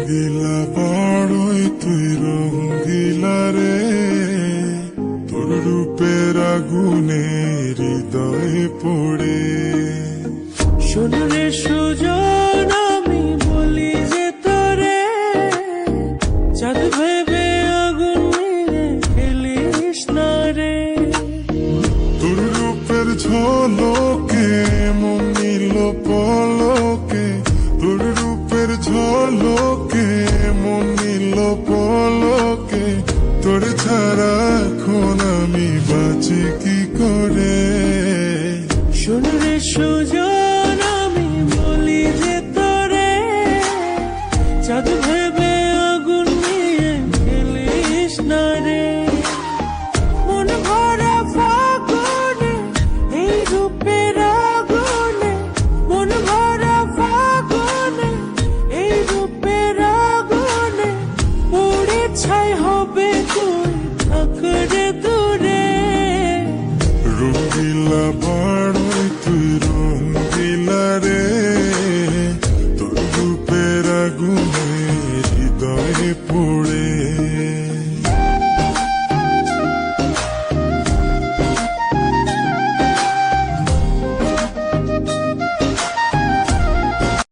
রঙ্গিলা বড়ই তুই রঙ্গিলা রে, তোর রূপের আগুনে হৃদয়ে পড়ে। শোন রে সুজন, আমি বলি যে তোরে, চাঁদ ভেবে আগুন নিয়ে খেলিস না রে। তোর রূপের ঝলকে মন নিল পলকে, তোর রূপের ঝলকে মন নিল পলকে, তোর ছাড়া এখন আমি বাঁচি কি করে। শোন রে সুজন, আমি বলি যে তোরে, চাঁদ ভেবে আগুন নিয়ে খেলিস না রে। মন ভরা ফাগুনে এই রূপের আগুনে, মন ভরা ফাগুনে এই রূপের আগুনে পুড়ে ছাই হবে